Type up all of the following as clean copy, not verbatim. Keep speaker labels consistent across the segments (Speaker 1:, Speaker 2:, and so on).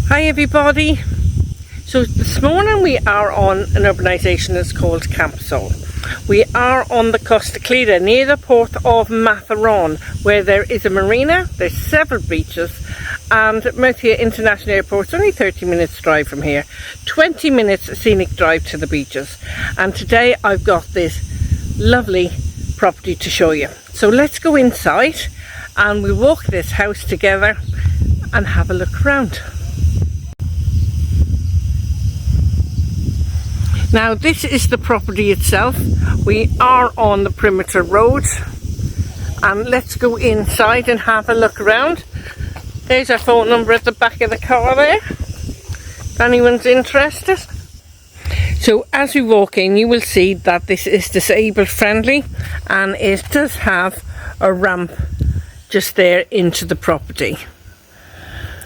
Speaker 1: Hi everybody. So this morning we are on an urbanisation that's called Camposol. We are on the Costa Clida near the port of Matharon, where there is a marina, there's several beaches, and Murcia International Airport is only 30 minutes drive from here. 20 minutes scenic drive to the beaches. And today I've got this lovely property to show you. So let's go inside and we'll walk this house together and have a look around. Now this is the property itself. We are on the perimeter road and let's go inside and have a look around. There's our phone number at the back of the car there, if anyone's interested. So as we walk in you will see that this is disabled friendly and it does have a ramp just there into the property.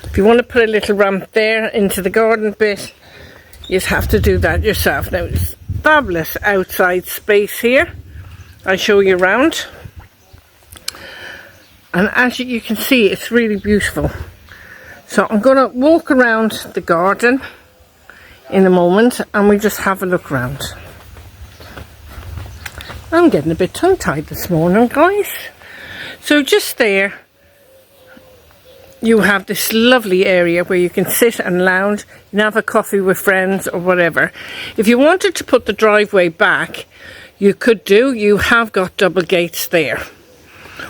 Speaker 1: If you want to put a little ramp there into the garden bit, you have to do that yourself. Now it's fabulous outside space here. I'll show you around. And as you can see, it's really beautiful. So I'm going to walk around the garden in a moment and we just have a look around. I'm getting a bit tongue-tied this morning, guys. So just there you have this lovely area where you can sit and lounge and have a coffee with friends or whatever. If you wanted to put the driveway back, you could do. You have got double gates there.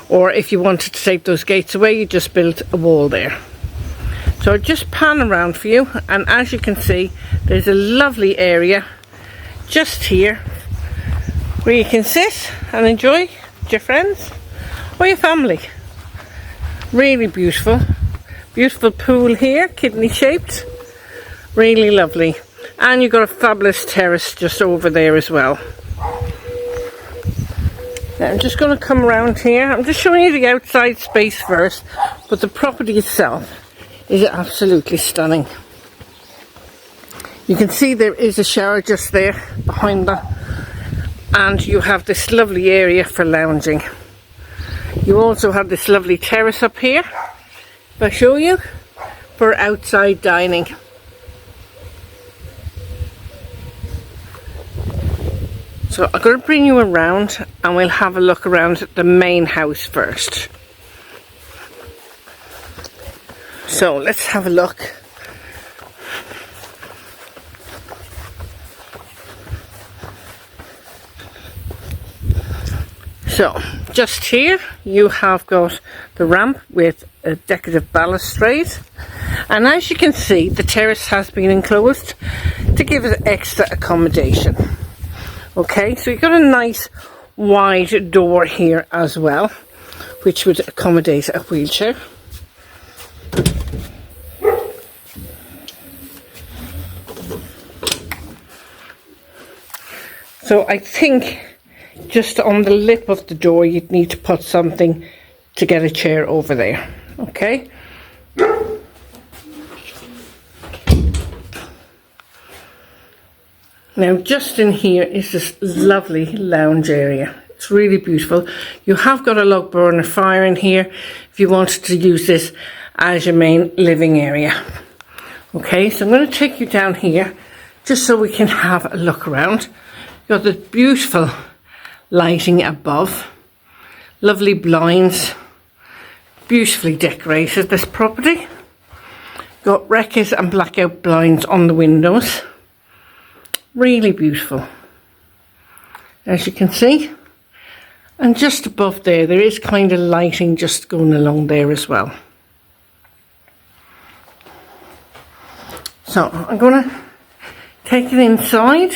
Speaker 1: Or if you wanted to take those gates away, you just built a wall there. So I'll just pan around for you, and as you can see, there's a lovely area just here where you can sit and enjoy with your friends or your family. Really beautiful. Beautiful pool here, kidney shaped. Really lovely. And you've got a fabulous terrace just over there as well. Now I'm just going to come around here. I'm just showing you the outside space first, but the property itself is absolutely stunning. You can see there is a shower just there behind that, and you have this lovely area for lounging. You also have this lovely terrace up here, if I show you, for outside dining. So I'm going to bring you around and we'll have a look around the main house first. So let's have a look. So just here you have got the ramp with a decorative balustrade, and as you can see the terrace has been enclosed to give it extra accommodation. Okay, so you've got a nice wide door here as well, which would accommodate a wheelchair. So I think just on the lip of the door you'd need to put something to get a chair over there. Okay. Now just in here is this lovely lounge area. It's really beautiful. You have got a log burner fire in here if you wanted to use this as your main living area. Okay, so I'm going to take you down here just so we can have a look around. You've got the beautiful lighting above, lovely blinds, beautifully decorated this property. Got recces and blackout blinds on the windows. Really beautiful, as you can see. And just above there is kind of lighting just going along there as well. So I'm going to take it inside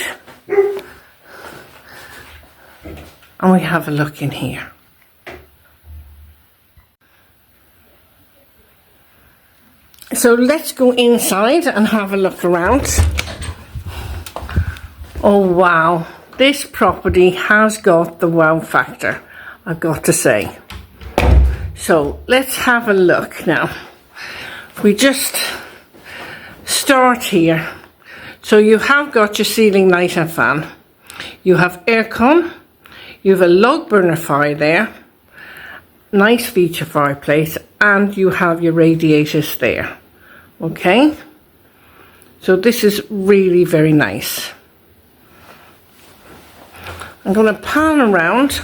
Speaker 1: and we have a look in here. So let's go inside and have a look around. Oh wow, this property has got the wow factor, I've got to say. So let's have a look now. If we just start here. So you have got your ceiling light and fan. You have aircon. You have a log burner fire there. Nice feature fireplace, and you have your radiators there. Okay, So this is really very nice. I'm going to pan around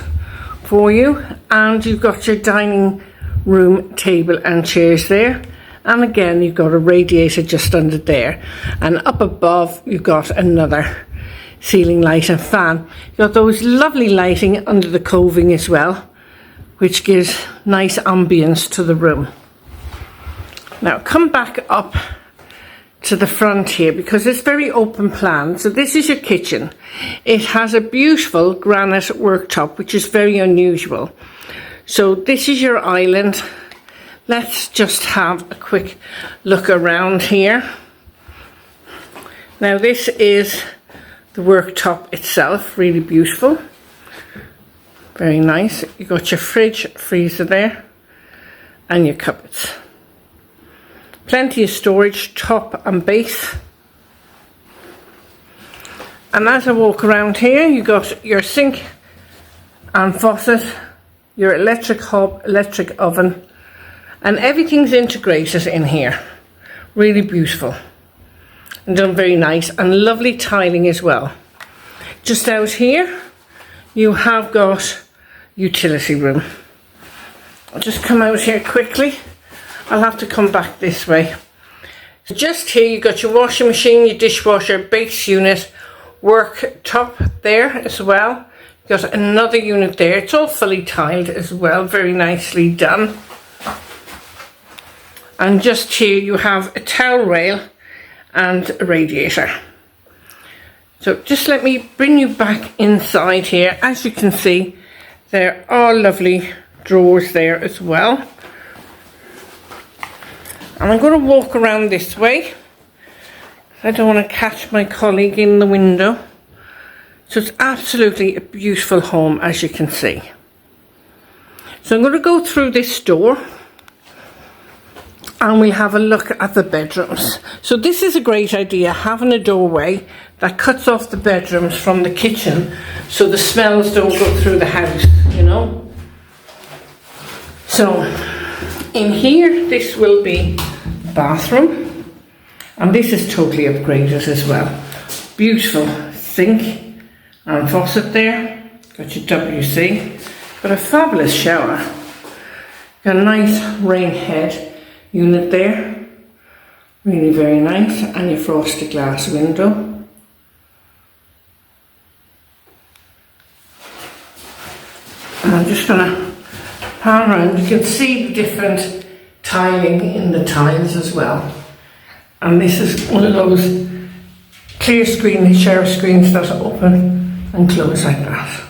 Speaker 1: for you, and you've got your dining room table and chairs there, and again you've got a radiator just under there, and up above you've got another ceiling light and fan. You've got those lovely lighting under the coving as well, which gives nice ambience to the room. Now come back up to the front here, because it's very open plan. So this is your kitchen. It has a beautiful granite worktop, which is very unusual. So this is your island. Let's just have a quick look around here. Now this is the worktop itself, really beautiful, very nice. You got your fridge, freezer there, and your cupboards. Plenty of storage, top and base. And as I walk around here, you got your sink and faucet, your electric hob, electric oven, and everything's integrated in here. Really beautiful and done very nice, and lovely tiling as well. Just out here, you have got utility room. I'll just come out here quickly. I'll have to come back this way. So just here you got your washing machine, your dishwasher, base unit, worktop there as well. You've got another unit there. It's all fully tiled as well, very nicely done. And just here you have a towel rail and a radiator. So just let me bring you back inside here. As you can see, there are lovely drawers there as well. And I'm going to walk around this way. I don't want to catch my colleague in the window. So it's absolutely a beautiful home, as you can see. So I'm going to go through this door, and we have a look at the bedrooms. So this is a great idea, having a doorway that cuts off the bedrooms from the kitchen, so the smells don't go through the house, you know. So in here, this will be the bathroom, and this is totally upgraded as well. Beautiful sink and faucet there. Got your WC. Got a fabulous shower. Got a nice rain head unit there. Really very nice. And your frosted glass window. And I'm just going to pan around. You can see the different tiling in the tiles as well. And this is one of those clear screen shower screens that open and close like that.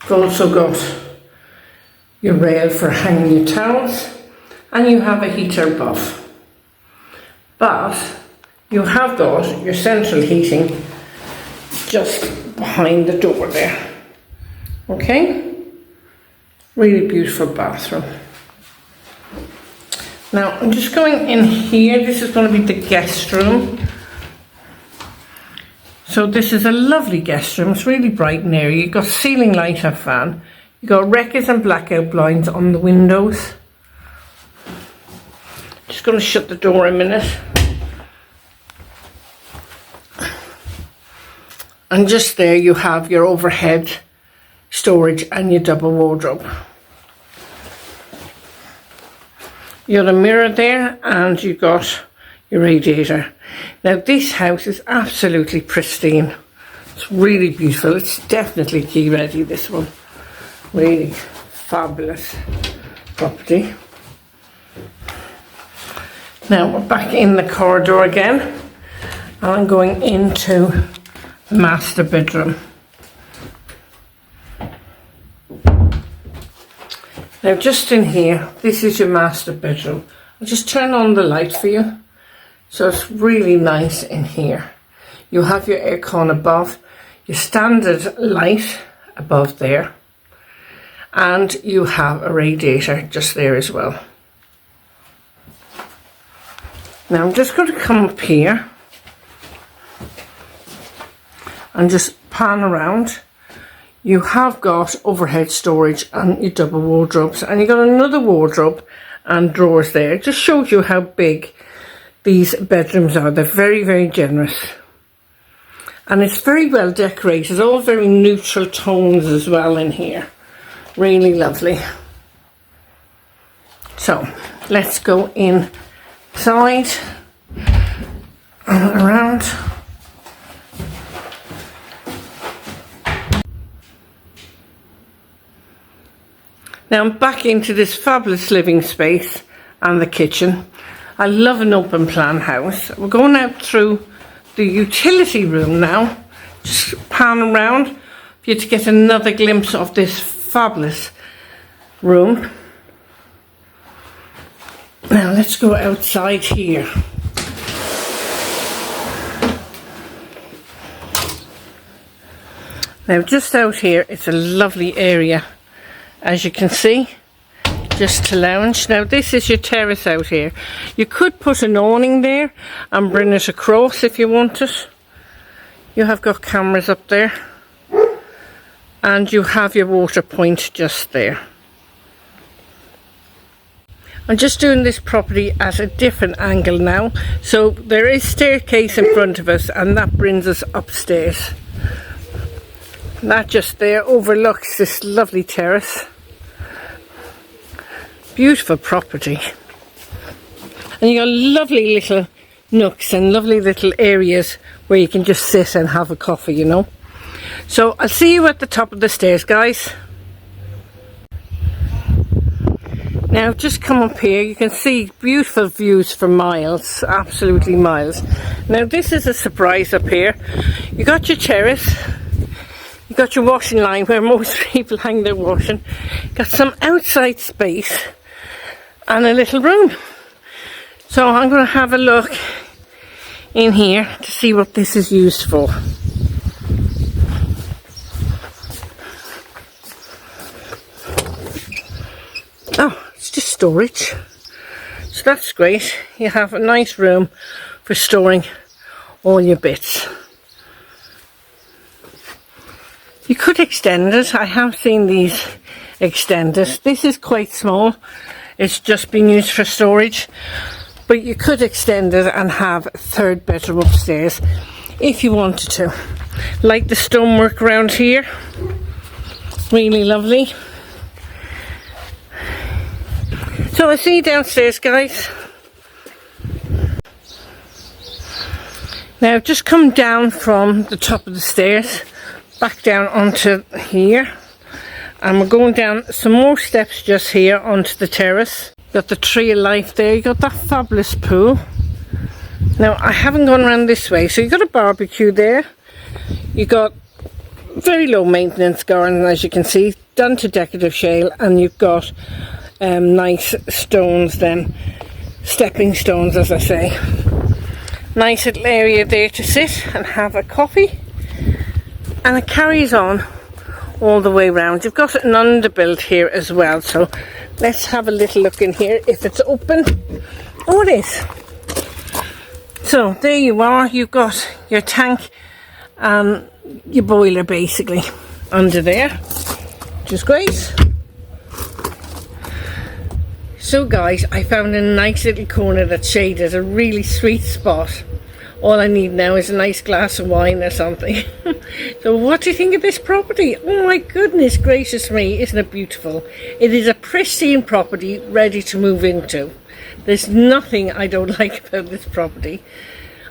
Speaker 1: You've also got your rail for hanging your towels, and you have a heater above. But you have got your central heating just behind the door there. Okay? Really beautiful bathroom. Now I'm just going in here. This is going to be the guest room. So this is a lovely guest room. It's really bright and airy. You've got ceiling light and fan. You've got records and blackout blinds on the windows. Just going to shut the door a minute. And just there you have your overhead storage and your double wardrobe. You got a mirror there, and you've got your radiator. Now this house is absolutely pristine. It's really beautiful. It's definitely key ready, this one. Really fabulous property. Now we're back in the corridor again, and I'm going into the master bedroom. Now just in here, this is your master bedroom. I'll just turn on the light for you. So it's really nice in here. You have your aircon above, your standard light above there, and you have a radiator just there as well. Now I'm just going to come up here and just pan around. You have got overhead storage and your double wardrobes, and you've got another wardrobe and drawers there. It just shows you how big these bedrooms are. They're very, very generous. And it's very well decorated, all very neutral tones as well in here. Really lovely. So, let's go inside and around. Now I'm back into this fabulous living space and the kitchen. I love an open plan house. We're going out through the utility room now. Just pan around for you to get another glimpse of this fabulous room. Now let's go outside here. Now just out here, it's a lovely area, as you can see, just to lounge. Now this is your terrace out here. You could put an awning there and bring it across if you wanted. You have got cameras up there and you have your water point just there. I'm just doing this property at a different angle now. So there is staircase in front of us and that brings us upstairs. That just there overlooks this lovely terrace. Beautiful property. And you got lovely little nooks and lovely little areas where you can just sit and have a coffee, you know. So I'll see you at the top of the stairs, guys. Now just come up here, you can see beautiful views for miles, absolutely miles. Now this is a surprise up here. You got your terrace, you got your washing line where most people hang their washing, got some outside space and a little room. So I'm going to have a look in here to see what this is used for. Oh, it's just storage. So that's great. You have a nice room for storing all your bits. You could extend it. I have seen these extended. This is quite small. It's just been used for storage. But you could extend it and have a third bedroom upstairs if you wanted to. Like the stonework around here. Really lovely. So I'll see you downstairs, guys. Now I've just come down from the top of the stairs, back down onto here. And we're going down some more steps just here onto the terrace. Got the tree of life there, you got that fabulous pool. Now I haven't gone around this way, so you got a barbecue there. You got very low maintenance garden, as you can see, done to decorative shale, and you've got nice stones then, stepping stones as I say. Nice little area there to sit and have a coffee, and it carries on all the way around. You've got an underbuilt here as well, so let's have a little look in here if it's open. Oh, it is. So there you are, you've got your tank and your boiler basically under there, which is great. So guys, I found a nice little corner that's shaded, a really sweet spot. All I need now is a nice glass of wine or something. So what do you think of this property? Oh my goodness gracious me, isn't it beautiful? It is a pristine property ready to move into. There's nothing I don't like about this property.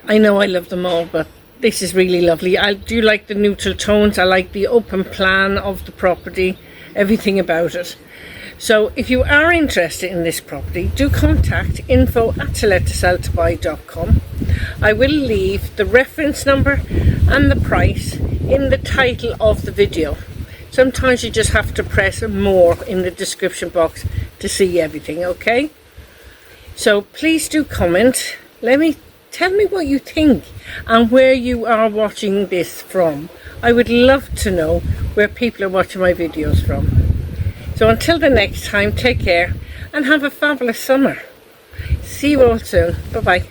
Speaker 1: I know I love them all, but this is really lovely. I do like the neutral tones, I like the open plan of the property, everything about it. So if you are interested in this property, do contact info@tolettoseltobuy.com. I will leave the reference number and the price in the title of the video. Sometimes you just have to press more in the description box to see everything, okay? So please do comment. Tell me what you think and where you are watching this from. I would love to know where people are watching my videos from. So until the next time, take care and have a fabulous summer. See you all soon. Bye bye.